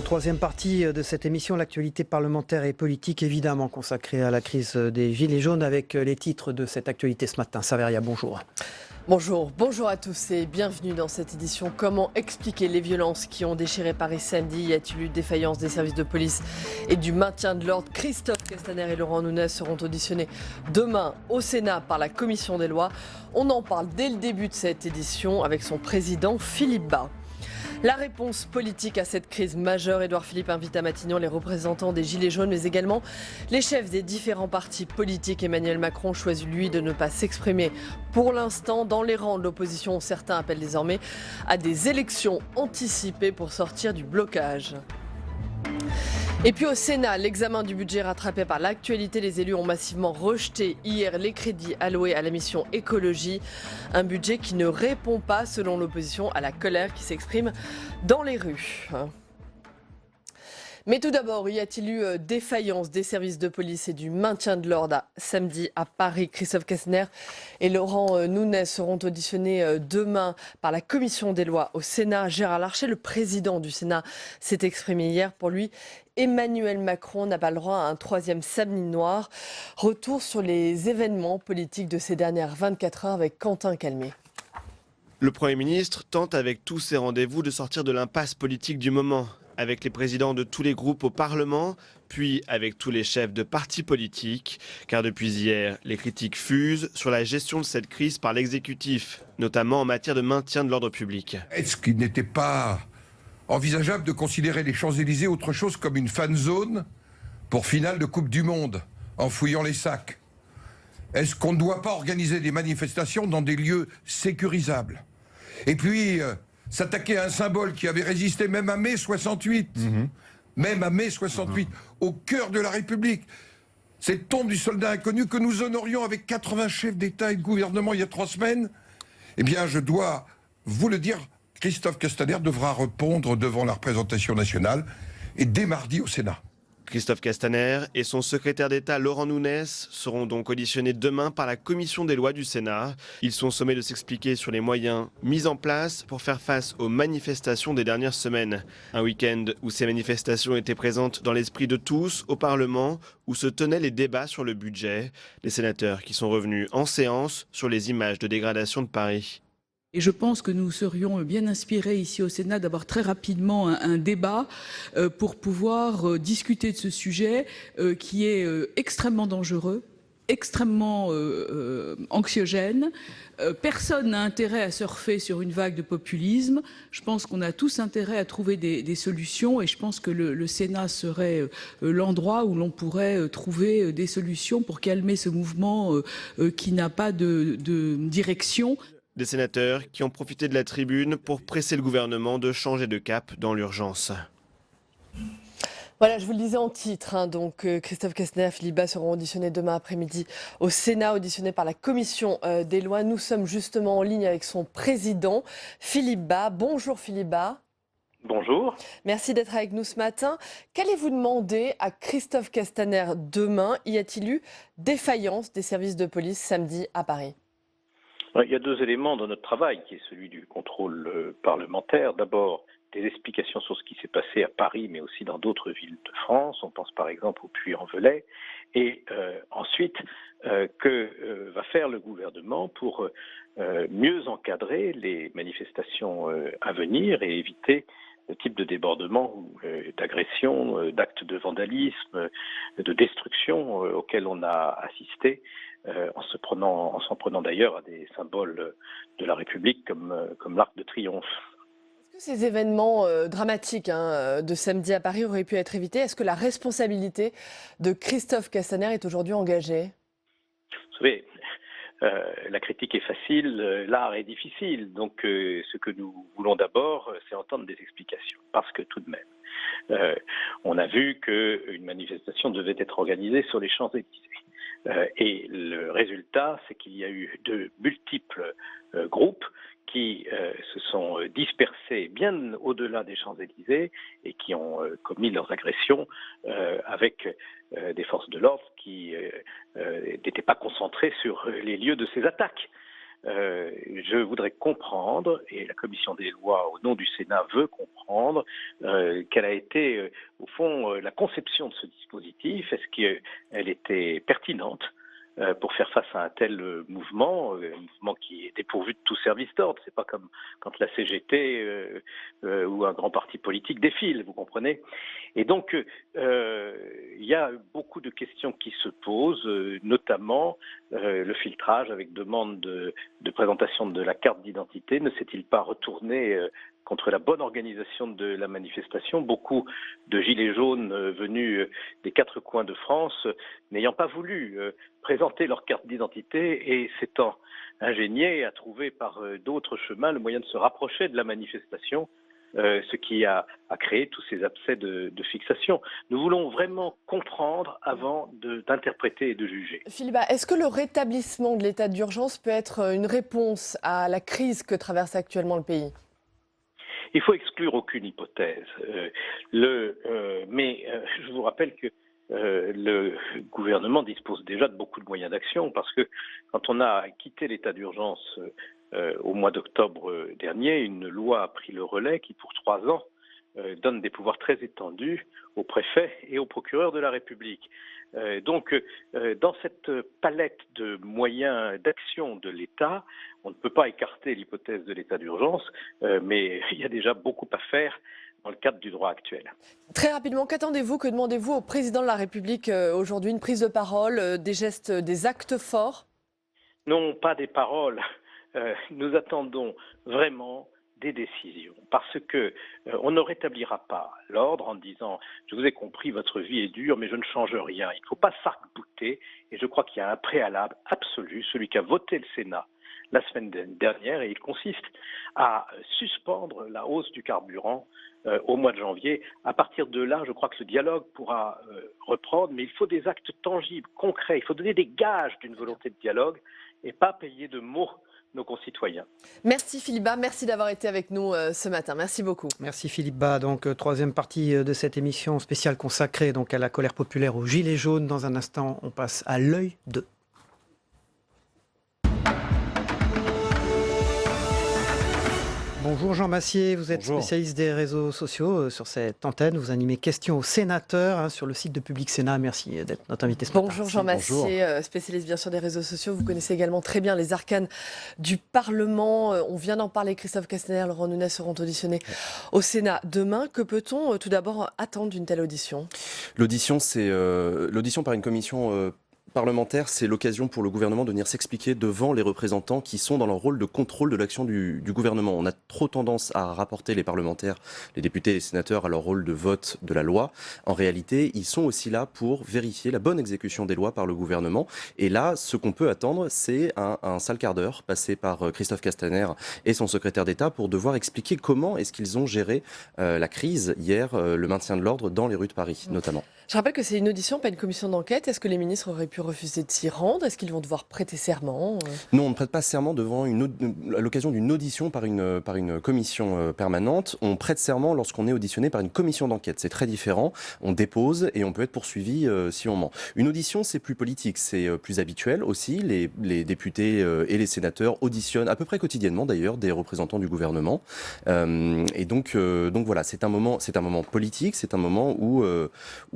Troisième partie de cette émission, l'actualité parlementaire et politique, évidemment consacrée à la crise des Gilets jaunes, avec les titres de cette actualité ce matin. Saveria, bonjour. Bonjour à tous et bienvenue dans cette édition. Comment expliquer les violences qui ont déchiré Paris samedi? Y a-t-il eu défaillance des services de police et du maintien de l'ordre? Christophe Castaner et Laurent Nunez seront auditionnés demain au Sénat par la Commission des lois. On en parle dès le début de cette édition avec son président Philippe Bas. La réponse politique à cette crise majeure, Édouard Philippe invite à Matignon les représentants des Gilets jaunes, mais également les chefs des différents partis politiques. Emmanuel Macron choisit, lui, de ne pas s'exprimer pour l'instant. Dans les rangs de l'opposition, certains appellent désormais à des élections anticipées pour sortir du blocage. Et puis au Sénat, l'examen du budget rattrapé par l'actualité. Les élus ont massivement rejeté hier les crédits alloués à la mission écologie. Un budget qui ne répond pas, selon l'opposition, à la colère qui s'exprime dans les rues. Mais tout d'abord, y a-t-il eu défaillance des services de police et du maintien de l'ordre samedi à Paris? Christophe Castaner et Laurent Nunez seront auditionnés demain par la Commission des lois au Sénat. Gérard Larcher, le président du Sénat, s'est exprimé hier. Pour lui, Emmanuel Macron n'a pas le droit à un troisième samedi noir. Retour sur les événements politiques de ces dernières 24 heures avec Quentin Calmet. Le Premier ministre tente avec tous ses rendez-vous de sortir de l'impasse politique du moment, avec les présidents de tous les groupes au Parlement, puis avec tous les chefs de partis politiques, car depuis hier, les critiques fusent sur la gestion de cette crise par l'exécutif, notamment en matière de maintien de l'ordre public. Est-ce qu'il n'était pas envisageable de considérer les Champs-Élysées autre chose comme une fan zone pour finale de Coupe du Monde, en fouillant les sacs? Est-ce qu'on ne doit pas organiser des manifestations dans des lieux sécurisables? Et puis, s'attaquer à un symbole qui avait résisté même à mai 68, même à mai 68, au cœur de la République. Cette tombe du soldat inconnu que nous honorions avec 80 chefs d'État et de gouvernement il y a 3 semaines, eh bien, je dois vous le dire, Christophe Castaner devra répondre devant la représentation nationale et dès mardi au Sénat. Christophe Castaner et son secrétaire d'État Laurent Nunez seront donc auditionnés demain par la Commission des lois du Sénat. Ils sont sommés de s'expliquer sur les moyens mis en place pour faire face aux manifestations des dernières semaines. Un week-end où ces manifestations étaient présentes dans l'esprit de tous au Parlement, où se tenaient les débats sur le budget. Les sénateurs qui sont revenus en séance sur les images de dégradation de Paris. Et je pense que nous serions bien inspirés ici au Sénat d'avoir très rapidement un débat pour pouvoir discuter de ce sujet qui est extrêmement dangereux, extrêmement anxiogène. Personne n'a intérêt à surfer sur une vague de populisme. Je pense qu'on a tous intérêt à trouver des solutions et je pense que le Sénat serait l'endroit où l'on pourrait trouver des solutions pour calmer ce mouvement qui n'a pas de direction. Des sénateurs qui ont profité de la tribune pour presser le gouvernement de changer de cap dans l'urgence. Voilà, je vous le disais en titre, donc Christophe Castaner, Philippe Bas seront auditionnés demain après-midi au Sénat, auditionnés par la Commission des lois. Nous sommes justement en ligne avec son président, Philippe Bas. Bonjour Philippe Bas. Bonjour. Merci d'être avec nous ce matin. Qu'allez-vous demander à Christophe Castaner demain? Y a-t-il eu défaillance des services de police samedi à Paris? Il y a 2 éléments dans notre travail, qui est celui du contrôle parlementaire. D'abord, des explications sur ce qui s'est passé à Paris, mais aussi dans d'autres villes de France. On pense par exemple au Puy-en-Velay. Et ensuite, que va faire le gouvernement pour mieux encadrer les manifestations à venir et éviter le type de débordement, d'agression, d'actes de vandalisme, de destruction auxquels on a assisté en s'en prenant d'ailleurs à des symboles de la République comme l'Arc de Triomphe. Est-ce que ces événements dramatiques de samedi à Paris auraient pu être évités? Est-ce que la responsabilité de Christophe Castaner est aujourd'hui engagée? Vous savez, la critique est facile, l'art est difficile. Donc ce que nous voulons d'abord, c'est entendre des explications. Parce que tout de même, on a vu qu'une manifestation devait être organisée sur les Champs-Élysées. Et le résultat, c'est qu'il y a eu de multiples groupes qui se sont dispersés bien au-delà des Champs-Élysées et qui ont commis leurs agressions avec des forces de l'ordre qui n'étaient pas concentrées sur les lieux de ces attaques. je voudrais comprendre, et la commission des lois au nom du Sénat veut comprendre, quelle a été au fond la conception de ce dispositif. Est-ce qu'elle était pertinente pour faire face à un tel mouvement, un mouvement qui est dépourvu de tout service d'ordre. C'est pas comme quand la CGT ou un grand parti politique défile, vous comprenez. Et donc, il y a beaucoup de questions qui se posent, notamment le filtrage avec demande de présentation de la carte d'identité. Ne s'est-il pas retourné contre la bonne organisation de la manifestation? Beaucoup de gilets jaunes venus des quatre coins de France n'ayant pas voulu présenter leur carte d'identité et s'étant ingéniés à trouver par d'autres chemins le moyen de se rapprocher de la manifestation, ce qui a créé tous ces abcès de fixation. Nous voulons vraiment comprendre avant d'interpréter et de juger. Philippe, est-ce que le rétablissement de l'état d'urgence peut être une réponse à la crise que traverse actuellement le pays ? Il faut exclure aucune hypothèse. Mais je vous rappelle que le gouvernement dispose déjà de beaucoup de moyens d'action parce que quand on a quitté l'état d'urgence au mois d'octobre dernier, une loi a pris le relais qui, pour 3 ans, donne des pouvoirs très étendus aux préfets et aux procureurs de la République. Donc, dans cette palette de moyens d'action de l'État, on ne peut pas écarter l'hypothèse de l'état d'urgence, mais il y a déjà beaucoup à faire dans le cadre du droit actuel. Très rapidement, qu'attendez-vous, que demandez-vous au président de la République aujourd'hui? Une prise de parole, des gestes, des actes forts? Non, pas des paroles. Nous attendons vraiment des décisions, parce que on ne rétablira pas l'ordre en disant « je vous ai compris, votre vie est dure, mais je ne change rien ». Il ne faut pas s'arc-bouter, et je crois qu'il y a un préalable absolu, celui qu'a voté le Sénat la semaine dernière, et il consiste à suspendre la hausse du carburant au mois de janvier. À partir de là, je crois que le dialogue pourra reprendre, mais il faut des actes tangibles, concrets. Il faut donner des gages d'une volonté de dialogue et pas payer de mots nos concitoyens. Merci Philippe Bas, merci d'avoir été avec nous ce matin. Merci beaucoup. Merci Philippe Bas. Donc, troisième partie de cette émission spéciale consacrée donc, à la colère populaire aux Gilets jaunes. Dans un instant, on passe à l'œil de... Bonjour Jean Massier, vous êtes spécialiste des réseaux sociaux sur cette antenne. Vous animez Questions aux sénateurs sur le site de Public Sénat. Merci d'être notre invité ce matin. Bonjour Jean Massier, spécialiste bien sûr des réseaux sociaux. Vous connaissez également très bien les arcanes du Parlement. On vient d'en parler, Christophe Castaner, Laurent Nunez seront auditionnés au Sénat demain. Que peut-on tout d'abord attendre d'une telle audition? L'audition, c'est l'audition par une commission parlementaire, c'est l'occasion pour le gouvernement de venir s'expliquer devant les représentants qui sont dans leur rôle de contrôle de l'action du gouvernement. On a trop tendance à rapporter les parlementaires, les députés et les sénateurs à leur rôle de vote de la loi. En réalité, ils sont aussi là pour vérifier la bonne exécution des lois par le gouvernement. Et là, ce qu'on peut attendre, c'est un sale quart d'heure passé par Christophe Castaner et son secrétaire d'État pour devoir expliquer comment est-ce qu'ils ont géré la crise hier, le maintien de l'ordre dans les rues de Paris, notamment. Je rappelle que c'est une audition, pas une commission d'enquête. Est-ce que les ministres auraient pu refuser de s'y rendre? Est-ce qu'ils vont devoir prêter serment? Non, on ne prête pas serment devant à l'occasion d'une audition par une commission permanente. On prête serment lorsqu'on est auditionné par une commission d'enquête. C'est très différent. On dépose et on peut être poursuivi si on ment. Une audition, c'est plus politique, c'est plus habituel aussi. Les députés et les sénateurs auditionnent à peu près quotidiennement d'ailleurs des représentants du gouvernement. Et donc voilà, c'est un moment politique, c'est un moment où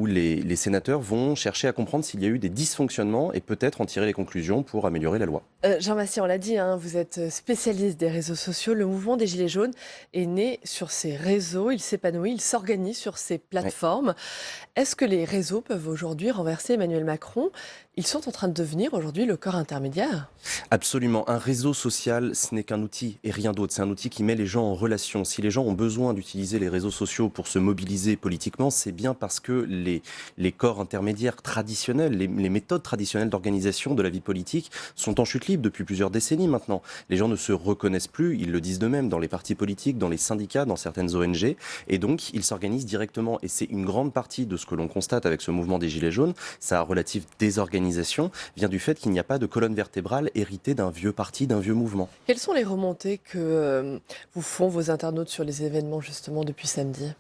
les sénateurs vont chercher à comprendre s'il y a eu des dysfonctionnements et peut-être en tirer les conclusions pour améliorer la loi. Jean Massier, on l'a dit, vous êtes spécialiste des réseaux sociaux. Le mouvement des Gilets jaunes est né sur ces réseaux, il s'épanouit, il s'organise sur ces plateformes. Ouais. Est-ce que les réseaux peuvent aujourd'hui renverser Emmanuel Macron? Ils sont en train de devenir aujourd'hui le corps intermédiaire? Absolument. Un réseau social, ce n'est qu'un outil et rien d'autre. C'est un outil qui met les gens en relation. Si les gens ont besoin d'utiliser les réseaux sociaux pour se mobiliser politiquement, c'est bien parce que les corps intermédiaires traditionnels, les méthodes traditionnelles d'organisation de la vie politique sont en chute libre depuis plusieurs décennies maintenant. Les gens ne se reconnaissent plus, ils le disent d'eux-mêmes, dans les partis politiques, dans les syndicats, dans certaines ONG, et donc ils s'organisent directement. Et c'est une grande partie de ce que l'on constate avec ce mouvement des Gilets jaunes, sa relative désorganisation organisation vient du fait qu'il n'y a pas de colonne vertébrale héritée d'un vieux parti, d'un vieux mouvement. Quelles sont les remontées que vous font vos internautes sur les événements justement depuis samedi ?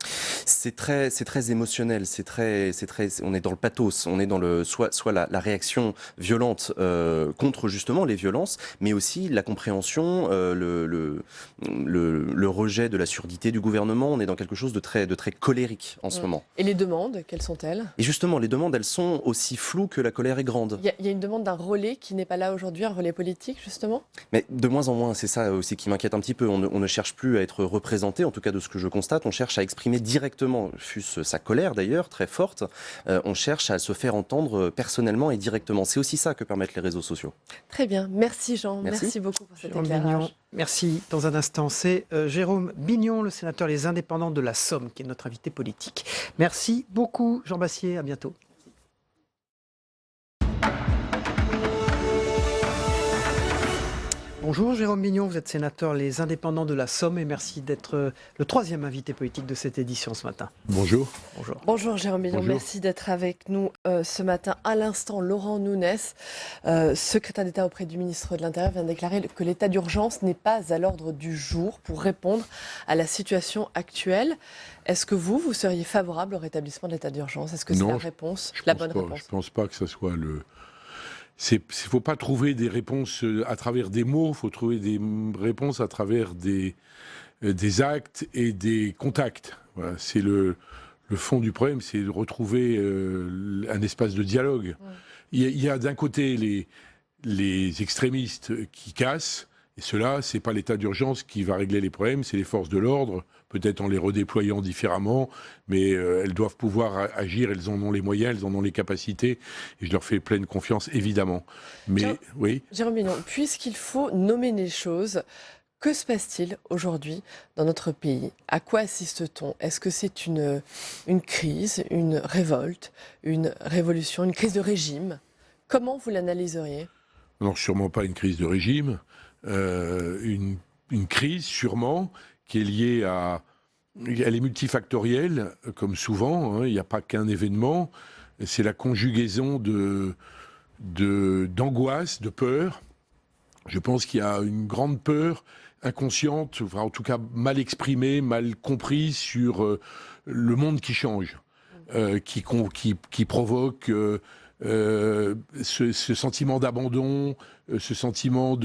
C'est très émotionnel, on est dans le pathos, on est dans soit la réaction violente contre justement les violences, mais aussi la compréhension, le rejet de la surdité du gouvernement. On est dans quelque chose de très colérique en ce moment. Et les demandes, quelles sont-elles ? Et justement, les demandes, elles sont aussi floues que la colère est grande. Il y a une demande d'un relais qui n'est pas là aujourd'hui, un relais politique justement ? Mais de moins en moins, c'est ça aussi qui m'inquiète un petit peu. On ne cherche plus à être représenté, en tout cas de ce que je constate. On cherche à exprimer directement, fût-ce sa colère d'ailleurs, très forte. On cherche à se faire entendre personnellement et directement. C'est aussi ça que permettent les réseaux sociaux. Très bien. Merci Jean. Merci beaucoup pour cet éclairage. Bignon, merci. Dans un instant, c'est Jérôme Bignon, le sénateur Les Indépendants de la Somme, qui est notre invité politique. Merci beaucoup Jean Bassier. À bientôt. Bonjour Jérôme Bignon, vous êtes sénateur Les Indépendants de la Somme et merci d'être le troisième invité politique de cette édition ce matin. Bonjour. Bonjour. Bonjour Jérôme Bignon, Bonjour. merci d'être avec nous ce matin. À l'instant, Laurent Nunez, secrétaire d'État auprès du ministre de l'Intérieur, vient de déclarer que l'état d'urgence n'est pas à l'ordre du jour pour répondre à la situation actuelle. Est-ce que vous seriez favorable au rétablissement de l'état d'urgence ? Est-ce que c'est la réponse, la bonne réponse ? Je ne pense pas que ce soit le... Il ne faut pas trouver des réponses à travers des mots, il faut trouver des réponses à travers des actes et des contacts. Voilà, c'est le fond du problème, c'est de retrouver un espace de dialogue. Il y a d'un côté les extrémistes qui cassent, et cela, ce n'est pas l'état d'urgence qui va régler les problèmes, c'est les forces de l'ordre, peut-être en les redéployant différemment, mais elles doivent pouvoir agir, elles en ont les moyens, elles en ont les capacités, et je leur fais pleine confiance, évidemment. Mais oui. Jérôme Bignon, puisqu'il faut nommer les choses, que se passe-t-il aujourd'hui dans notre pays ? À quoi assiste-t-on ? Est-ce que c'est une crise, une révolte, une révolution, une crise de régime ? Comment vous l'analyseriez ? Non, sûrement pas une crise de régime. Une crise sûrement qui est liée elle est multifactorielle, comme souvent, hein, il n'y a pas qu'un événement, c'est la conjugaison d'angoisse, de peur. Je pense qu'il y a une grande peur inconsciente, enfin, en tout cas mal exprimée, mal comprise sur le monde qui change, qui provoque ce sentiment d'abandon, ce sentiment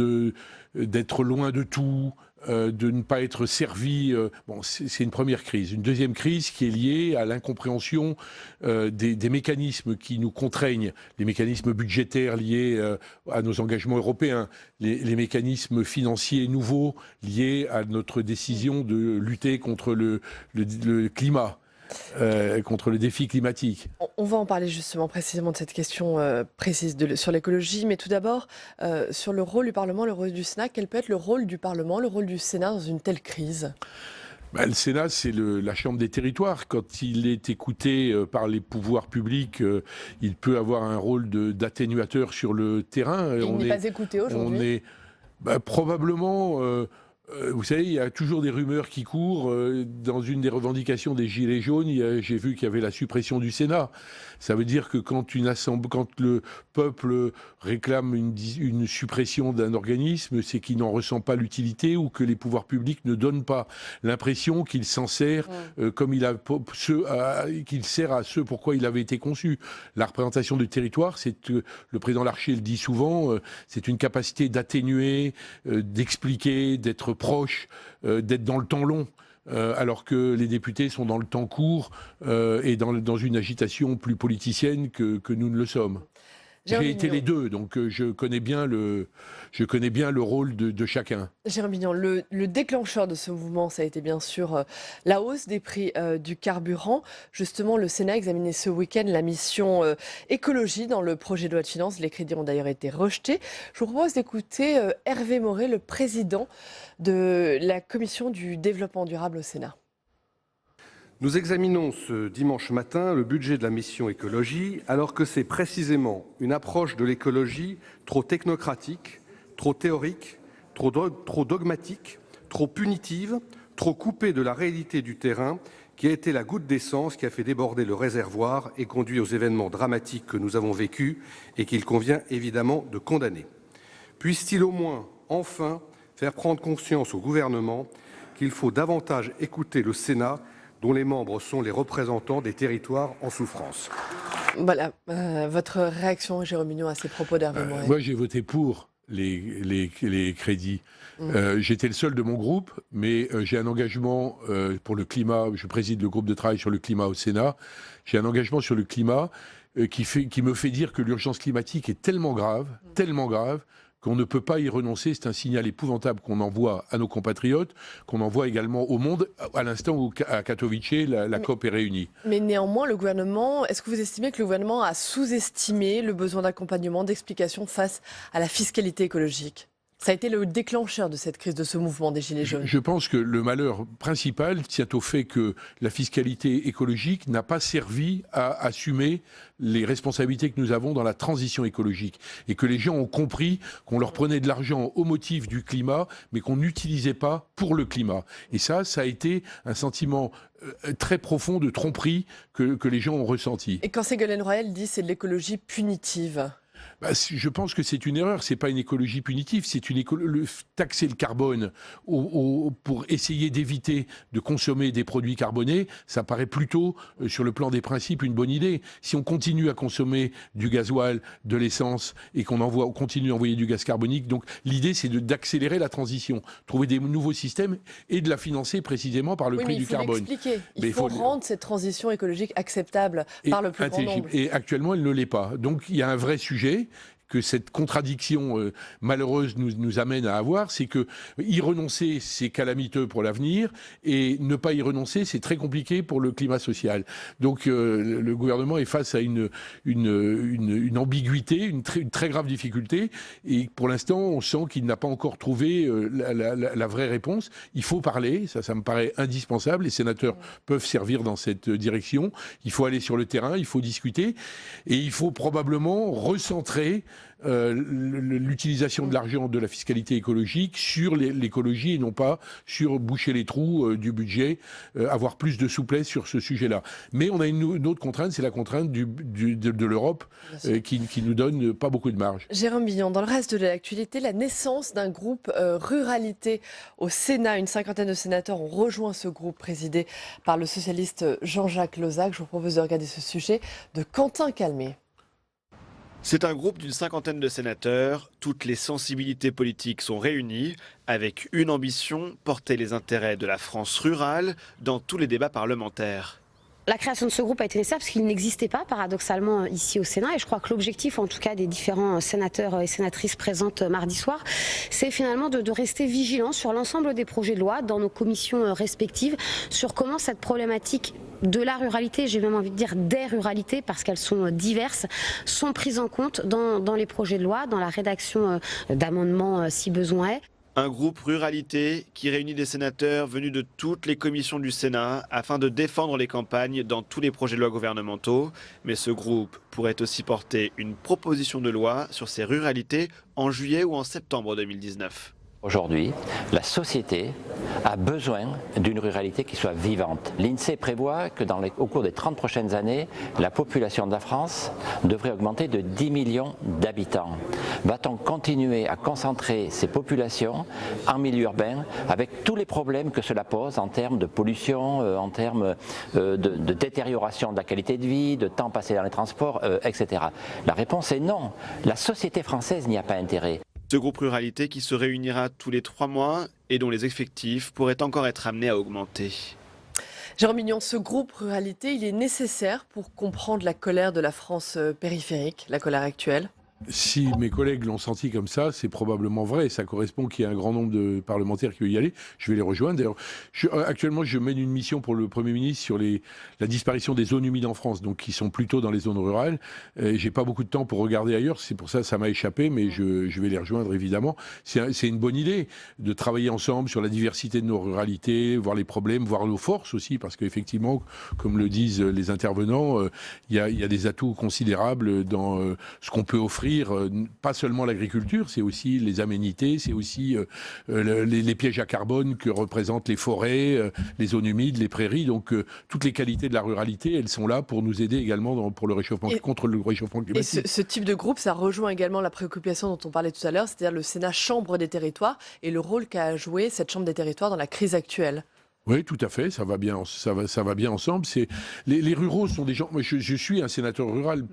d'être loin de tout, de ne pas être servi. Bon, c'est une première crise. Une deuxième crise qui est liée à l'incompréhension des mécanismes qui nous contraignent, les mécanismes budgétaires liés à nos engagements européens, les mécanismes financiers nouveaux liés à notre décision de lutter contre le climat. Contre le défi climatique. On va en parler justement précisément de cette question précise sur l'écologie, mais tout d'abord sur le rôle du Parlement, le rôle du Sénat. Quel peut être le rôle du Parlement, le rôle du Sénat dans une telle crise ? Le Sénat, c'est la chambre des territoires. Quand il est écouté par les pouvoirs publics, il peut avoir un rôle d'atténuateur sur le terrain. Et il n'est pas écouté aujourd'hui ? Probablement... vous savez, il y a toujours des rumeurs qui courent. Dans une des revendications des Gilets jaunes, j'ai vu qu'il y avait la suppression du Sénat. Ça veut dire que quand le peuple réclame une suppression d'un organisme, c'est qu'il n'en ressent pas l'utilité ou que les pouvoirs publics ne donnent pas l'impression qu'il s'en sert comme qu'il sert à ceux pourquoi il avait été conçu. La représentation du territoire, le président Larcher le dit souvent, c'est une capacité d'atténuer, d'expliquer, d'être proche, d'être dans le temps long. Alors que les députés sont dans le temps court et dans une agitation plus politicienne que nous ne le sommes. J'ai été les deux, donc je connais bien le rôle de chacun. Jérôme Bignon, le déclencheur de ce mouvement, ça a été bien sûr la hausse des prix du carburant. Justement, le Sénat a examiné ce week-end la mission écologie dans le projet de loi de finances. Les crédits ont d'ailleurs été rejetés. Je vous propose d'écouter Hervé Maurey, le président de la commission du développement durable au Sénat. Nous examinons ce dimanche matin le budget de la mission écologie, alors que c'est précisément une approche de l'écologie trop technocratique, trop théorique, trop dogmatique, trop punitive, trop coupée de la réalité du terrain qui a été la goutte d'essence qui a fait déborder le réservoir et conduit aux événements dramatiques que nous avons vécus et qu'il convient évidemment de condamner. Puisse-t-il au moins, enfin, faire prendre conscience au gouvernement qu'il faut davantage écouter le Sénat, dont les membres sont les représentants des territoires en souffrance. Voilà, votre réaction, Jérôme Mignon, à ces propos d'Hervé Moret. Moi, j'ai voté pour les crédits. J'étais le seul de mon groupe, mais j'ai un engagement pour le climat. Je préside le groupe de travail sur le climat au Sénat. J'ai un engagement sur le climat qui me fait dire que l'urgence climatique est tellement grave, qu'on ne peut pas y renoncer. C'est un signal épouvantable qu'on envoie à nos compatriotes, qu'on envoie également au monde, à l'instant où à Katowice, la COP est réunie. Mais néanmoins, est-ce que vous estimez que le gouvernement a sous-estimé le besoin d'accompagnement, d'explication face à la fiscalité écologique ? Ça a été le déclencheur de cette crise, de ce mouvement des Gilets jaunes. Je pense que le malheur principal tient au fait que la fiscalité écologique n'a pas servi à assumer les responsabilités que nous avons dans la transition écologique. Et que les gens ont compris qu'on leur prenait de l'argent au motif du climat, mais qu'on n'utilisait pas pour le climat. Et ça a été un sentiment très profond de tromperie que les gens ont ressenti. Et quand Ségolène Royal dit c'est de l'écologie punitive ? Je pense que c'est une erreur. C'est pas une écologie punitive, c'est taxer le carbone pour essayer d'éviter de consommer des produits carbonés. Ça paraît plutôt, sur le plan des principes, une bonne idée. Si on continue à consommer du gasoil, de l'essence et qu'on continue à envoyer du gaz carbonique, donc l'idée c'est d'accélérer la transition, trouver des nouveaux systèmes et de la financer précisément par le prix du carbone. Il faut rendre cette transition écologique acceptable par le plus grand nombre. Et actuellement, elle ne l'est pas. Donc il y a un vrai sujet que cette contradiction malheureuse nous amène à avoir, c'est que y renoncer, c'est calamiteux pour l'avenir, et ne pas y renoncer, c'est très compliqué pour le climat social. Donc le gouvernement est face à une ambiguïté, une très grave difficulté, et pour l'instant, on sent qu'il n'a pas encore trouvé la vraie réponse. Il faut parler, ça me paraît indispensable, les sénateurs peuvent servir dans cette direction, il faut aller sur le terrain, il faut discuter, et il faut probablement recentrer l'utilisation de l'argent de la fiscalité écologique sur l'écologie et non pas sur boucher les trous du budget, avoir plus de souplesse sur ce sujet-là. Mais on a une autre contrainte, c'est la contrainte de l'Europe qui nous donne pas beaucoup de marge. Jérôme Mignon, dans le reste de l'actualité, la naissance d'un groupe ruralité au Sénat. Une cinquantaine de sénateurs ont rejoint ce groupe présidé par le socialiste Jean-Jacques Lozach. Je vous propose de regarder ce sujet de Quentin Calmet. C'est un groupe d'une cinquantaine de sénateurs. Toutes les sensibilités politiques sont réunies avec une ambition, porter les intérêts de la France rurale dans tous les débats parlementaires. La création de ce groupe a été nécessaire parce qu'il n'existait pas, paradoxalement, ici au Sénat. Et je crois que l'objectif, en tout cas, des différents sénateurs et sénatrices présentes mardi soir, c'est finalement de rester vigilants sur l'ensemble des projets de loi dans nos commissions respectives, sur comment cette problématique de la ruralité, j'ai même envie de dire des ruralités, parce qu'elles sont diverses, sont prises en compte dans les projets de loi, dans la rédaction d'amendements si besoin est. Un groupe ruralité qui réunit des sénateurs venus de toutes les commissions du Sénat afin de défendre les campagnes dans tous les projets de loi gouvernementaux. Mais ce groupe pourrait aussi porter une proposition de loi sur ces ruralités en juillet ou en septembre 2019. Aujourd'hui, la société a besoin d'une ruralité qui soit vivante. L'INSEE prévoit que au cours des 30 prochaines années, la population de la France devrait augmenter de 10 millions d'habitants. Va-t-on continuer à concentrer ces populations en milieu urbain avec tous les problèmes que cela pose en termes de pollution, en termes de détérioration de la qualité de vie, de temps passé dans les transports, etc. La réponse est non. La société française n'y a pas intérêt. Ce groupe ruralité qui se réunira tous les 3 mois et dont les effectifs pourraient encore être amenés à augmenter. Jérôme Mignon, ce groupe ruralité, il est nécessaire pour comprendre la colère de la France périphérique, la colère actuelle ? Si mes collègues l'ont senti comme ça, c'est probablement vrai. Ça correspond qu'il y ait un grand nombre de parlementaires qui veulent y aller. Je vais les rejoindre. D'ailleurs, actuellement, je mène une mission pour le Premier ministre sur la disparition des zones humides en France, donc qui sont plutôt dans les zones rurales. J'ai pas beaucoup de temps pour regarder ailleurs. C'est pour ça que ça m'a échappé, mais je vais les rejoindre évidemment. C'est une bonne idée de travailler ensemble sur la diversité de nos ruralités, voir les problèmes, voir nos forces aussi, parce qu'effectivement, comme le disent les intervenants, il y a des atouts considérables dans ce qu'on peut offrir couvrir pas seulement l'agriculture, c'est aussi les aménités, c'est aussi les pièges à carbone que représentent les forêts, les zones humides, les prairies. Donc toutes les qualités de la ruralité, elles sont là pour nous aider également contre le réchauffement climatique. Et ce type de groupe, ça rejoint également la préoccupation dont on parlait tout à l'heure, c'est-à-dire le Sénat chambre des territoires et le rôle qu'a joué cette chambre des territoires dans la crise actuelle. Oui, tout à fait, ça va bien ensemble. Les ruraux sont des gens... Moi, je suis un sénateur rural.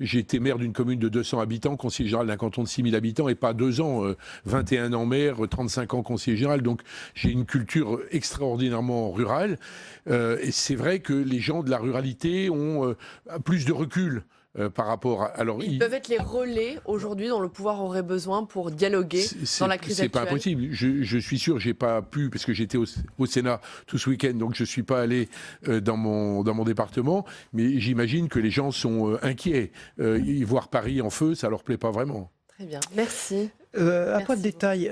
J'ai été maire d'une commune de 200 habitants, conseiller général d'un canton de 6000 habitants, et pas 2 ans, 21 ans maire, 35 ans conseiller général. Donc j'ai une culture extraordinairement rurale. Et c'est vrai que les gens de la ruralité ont plus de recul. Par rapport à... Alors, ils peuvent être les relais aujourd'hui dont le pouvoir aurait besoin pour dialoguer dans la crise actuelle. C'est pas impossible. Je suis sûr, j'ai pas pu, parce que j'étais au Sénat tout ce week-end, donc je suis pas allé dans mon département, mais j'imagine que les gens sont inquiets. Voir Paris en feu, ça leur plaît pas vraiment. Très bien, merci. À quoi de détail,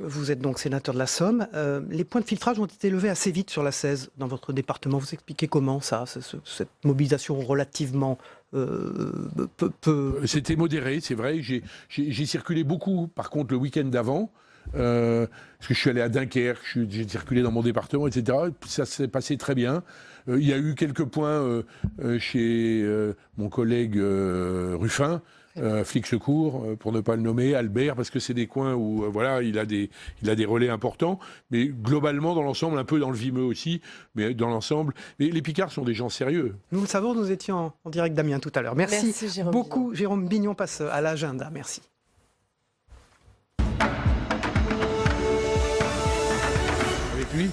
vous êtes donc sénateur de la Somme. Les points de filtrage ont été levés assez vite sur la 16 dans votre département. Vous expliquez comment ça, cette mobilisation relativement peu... C'était modéré, c'est vrai. J'ai circulé beaucoup, par contre, le week-end d'avant. Parce que je suis allé à Dunkerque, j'ai circulé dans mon département, etc. Ça s'est passé très bien. Il y a eu quelques points chez mon collègue Ruffin, flic secours, pour ne pas le nommer, Albert, parce que c'est des coins où voilà, il a des relais importants, mais globalement, dans l'ensemble, un peu dans le Vimeux aussi, mais dans l'ensemble, les Picards sont des gens sérieux. Nous le savons, nous étions en direct d'Amiens tout à l'heure. Merci Jérôme beaucoup. Bignon. Jérôme Bignon passe à l'agenda. Merci. Avec lui ?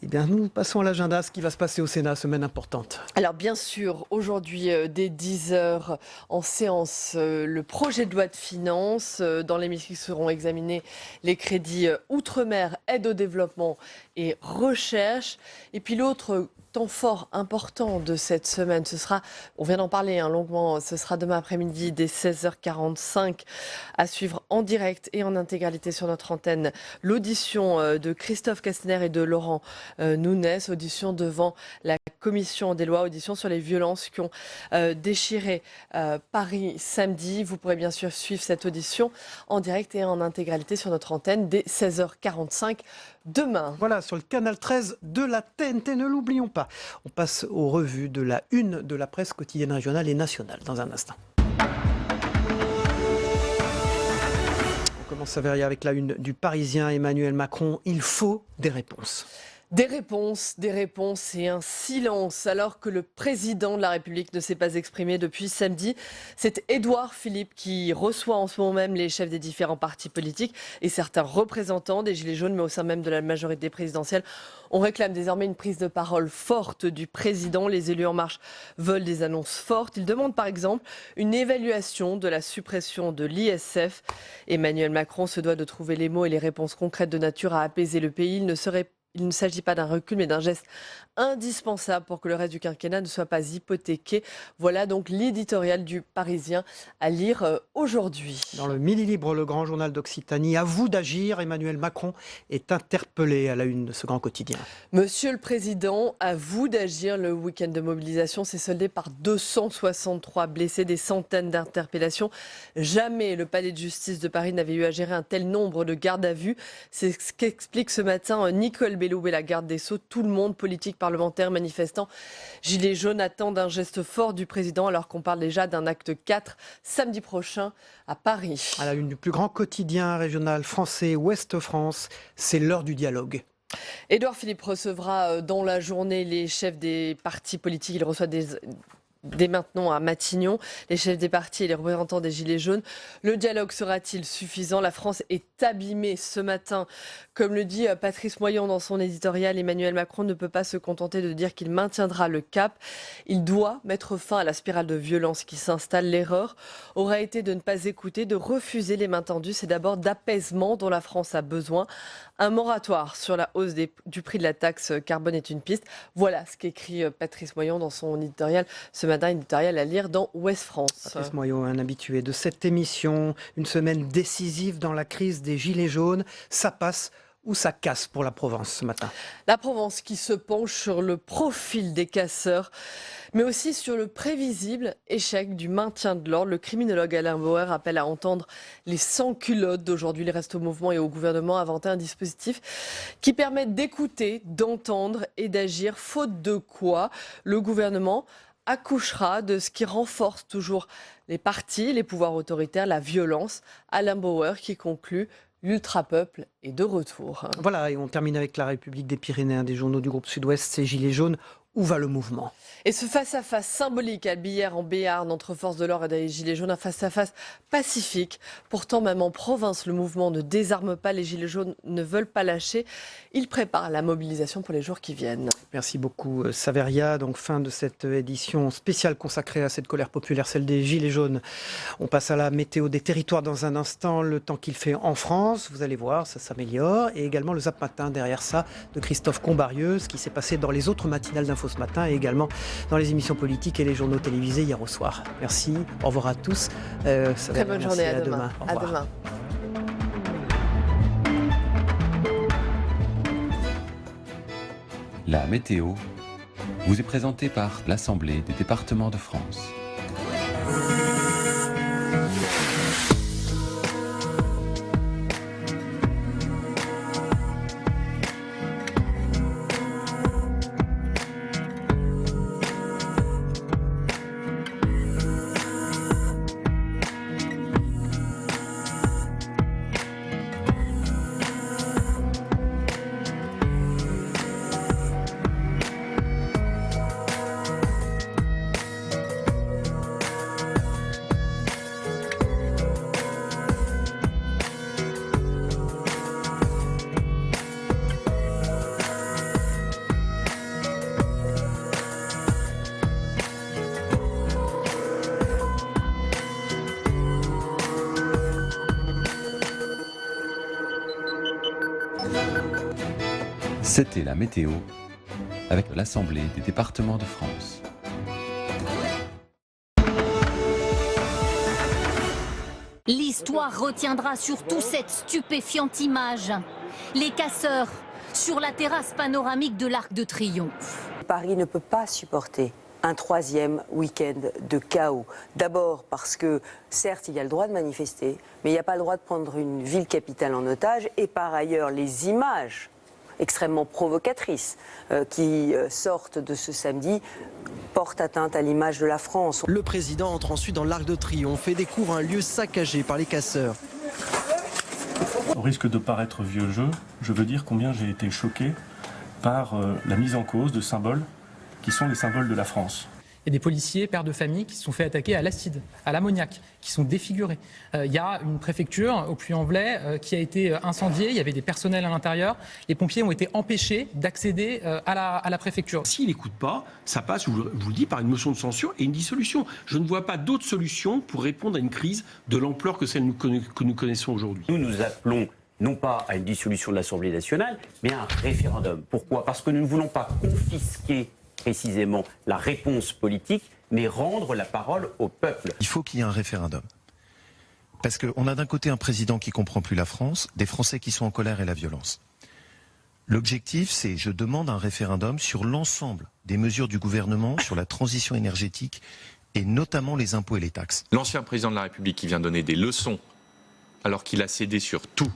Eh bien, nous passons à l'agenda, ce qui va se passer au Sénat, semaine importante. Alors bien sûr, aujourd'hui, dès 10h en séance, le projet de loi de finances. Dans l'hémicycle seront examinés les crédits Outre-mer, aide au développement et recherche. Et puis l'autre temps fort important de cette semaine, ce sera, on vient d'en parler longuement, ce sera demain après-midi dès 16h45 à suivre en direct et en intégralité sur notre antenne l'audition de Christophe Castaner et de Laurent Nunez, audition devant la commission des lois, audition sur les violences qui ont déchiré Paris samedi. Vous pourrez bien sûr suivre cette audition en direct et en intégralité sur notre antenne dès 16h45 demain. Voilà, sur le canal 13 de la TNT, ne l'oublions pas. On passe aux revues de la une de la presse quotidienne régionale et nationale dans un instant. On commence avec la une du Parisien. Emmanuel Macron, il faut des réponses. Des réponses et un silence alors que le président de la République ne s'est pas exprimé depuis samedi. C'est Édouard Philippe qui reçoit en ce moment même les chefs des différents partis politiques et certains représentants des Gilets jaunes, mais au sein même de la majorité présidentielle. On réclame désormais une prise de parole forte du président. Les élus En Marche veulent des annonces fortes. Ils demandent par exemple une évaluation de la suppression de l'ISF. Emmanuel Macron se doit de trouver les mots et les réponses concrètes de nature à apaiser le pays. Il ne s'agit pas d'un recul, mais d'un geste indispensable pour que le reste du quinquennat ne soit pas hypothéqué. Voilà donc l'éditorial du Parisien à lire aujourd'hui. Dans le Midi Libre, le grand journal d'Occitanie, à vous d'agir. Emmanuel Macron est interpellé à la une de ce grand quotidien. Monsieur le Président, à vous d'agir. Le week-end de mobilisation s'est soldé par 263 blessés, des centaines d'interpellations. Jamais le palais de justice de Paris n'avait eu à gérer un tel nombre de gardes à vue. C'est ce qu'explique ce matin Nicole Belloubet, la garde des Sceaux. Tout le monde, politique, parlementaire, manifestant, Gilets jaunes, attendent un geste fort du président alors qu'on parle déjà d'un acte 4 samedi prochain à Paris. À la une du plus grand quotidien régional français, Ouest France, c'est l'heure du dialogue. Édouard Philippe recevra dans la journée les chefs des partis politiques. Il reçoit dès maintenant à Matignon, les chefs des partis et les représentants des Gilets jaunes. Le dialogue sera-t-il suffisant ? La France est abîmée ce matin. Comme le dit Patrice Moyon dans son éditorial, Emmanuel Macron ne peut pas se contenter de dire qu'il maintiendra le cap. Il doit mettre fin à la spirale de violence qui s'installe. L'erreur aura été de ne pas écouter, de refuser les mains tendues. C'est d'abord d'apaisement dont la France a besoin. Un moratoire sur la hausse du prix de la taxe carbone est une piste. Voilà ce qu'écrit Patrice Moyon dans son éditorial ce matin, éditorial à lire dans Ouest France. Patrice Moyon, un habitué de cette émission, une semaine décisive dans la crise des Gilets jaunes. Ça passe ou ça casse pour la Provence ce matin? La Provence qui se penche sur le profil des casseurs, mais aussi sur le prévisible échec du maintien de l'ordre. Le criminologue Alain Bauer appelle à entendre les sans-culottes d'aujourd'hui. Il reste au mouvement et au gouvernement à inventer un dispositif qui permet d'écouter, d'entendre et d'agir, faute de quoi le gouvernement accouchera de ce qui renforce toujours les partis, les pouvoirs autoritaires, la violence. Alain Bauer qui conclut: l'ultra-peuple est de retour. Voilà, et on termine avec La République des Pyrénées, des journaux du groupe Sud-Ouest, c'est Gilets jaunes. Où va le mouvement? Et ce face-à-face symbolique à Billère en Béarn entre forces de l'ordre et des Gilets jaunes, un face-à-face pacifique. Pourtant, même en province, le mouvement ne désarme pas. Les Gilets jaunes ne veulent pas lâcher. Ils préparent la mobilisation pour les jours qui viennent. Merci beaucoup Saveria. Donc fin de cette édition spéciale consacrée à cette colère populaire, celle des Gilets jaunes. On passe à la météo des territoires dans un instant, le temps qu'il fait en France. Vous allez voir, ça s'améliore. Et également le Zap Matin derrière ça de Christophe Combarieux, ce qui s'est passé dans les autres matinales d'Info ce matin et également dans les émissions politiques et les journaux télévisés hier au soir. Merci, au revoir à tous. Très bonne journée, à demain. À demain. La météo vous est présentée par l'Assemblée des départements de France. C'était la météo avec l'Assemblée des départements de France. L'histoire retiendra surtout cette stupéfiante image. Les casseurs sur la terrasse panoramique de l'Arc de Triomphe. Paris ne peut pas supporter un troisième week-end de chaos. D'abord parce que, certes, il y a le droit de manifester, mais il n'y a pas le droit de prendre une ville capitale en otage. Et par ailleurs, les images extrêmement provocatrices qui sortent de ce samedi portent atteinte à l'image de la France. Le président entre ensuite dans l'Arc de Triomphe et découvre un lieu saccagé par les casseurs. Au risque de paraître vieux jeu, je veux dire combien j'ai été choqué par la mise en cause de symboles qui sont les symboles de la France. Il y a des policiers, pères de famille qui se sont fait attaquer à l'acide, à l'ammoniac, qui sont défigurés. Il y a une préfecture au Puy-en-Velay qui a été incendiée, il y avait des personnels à l'intérieur. Les pompiers ont été empêchés d'accéder à la préfecture. S'il n'écoute pas, ça passe, je vous le dis, par une motion de censure et une dissolution. Je ne vois pas d'autre solution pour répondre à une crise de l'ampleur que celle que nous connaissons aujourd'hui. Nous appelons non pas à une dissolution de l'Assemblée nationale, mais à un référendum. Pourquoi ? Parce que nous ne voulons pas confisquer précisément la réponse politique, mais rendre la parole au peuple. Il faut qu'il y ait un référendum. Parce qu'on a d'un côté un président qui ne comprend plus la France, des Français qui sont en colère et la violence. L'objectif, c'est, je demande un référendum sur l'ensemble des mesures du gouvernement, sur la transition énergétique, et notamment les impôts et les taxes. L'ancien président de la République qui vient donner des leçons, alors qu'il a cédé sur tout,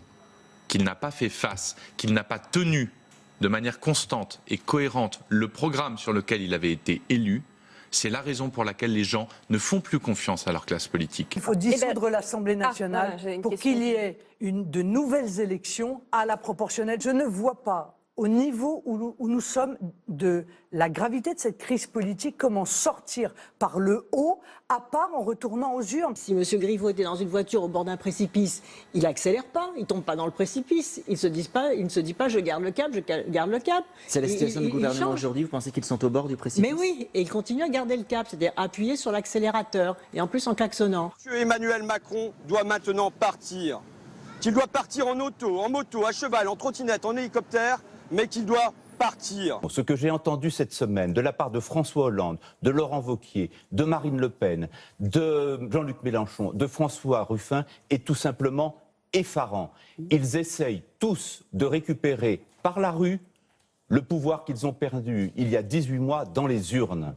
qu'il n'a pas fait face, qu'il n'a pas tenu de manière constante et cohérente le programme sur lequel il avait été élu, c'est la raison pour laquelle les gens ne font plus confiance à leur classe politique. Il faut dissoudre l'Assemblée nationale pour qu'il y ait de nouvelles élections à la proportionnelle. Je ne vois pas, au niveau où nous sommes, de la gravité de cette crise politique, comment sortir par le haut, à part en retournant aux urnes. Si M. Griveaux était dans une voiture au bord d'un précipice, il n'accélère pas, il ne tombe pas dans le précipice. Il ne se dit pas je garde le cap, je garde le cap. C'est la situation du gouvernement aujourd'hui, vous pensez qu'ils sont au bord du précipice? Mais oui, et il continue à garder le cap, c'est-à-dire appuyer sur l'accélérateur, et en plus en klaxonnant. M. Emmanuel Macron doit maintenant partir. Qu'il doit partir en auto, en moto, à cheval, en trottinette, en hélicoptère, mais qu'il doit partir. Ce que j'ai entendu cette semaine de la part de François Hollande, de Laurent Wauquiez, de Marine Le Pen, de Jean-Luc Mélenchon, de François Ruffin est tout simplement effarant. Ils essayent tous de récupérer par la rue le pouvoir qu'ils ont perdu il y a 18 mois dans les urnes.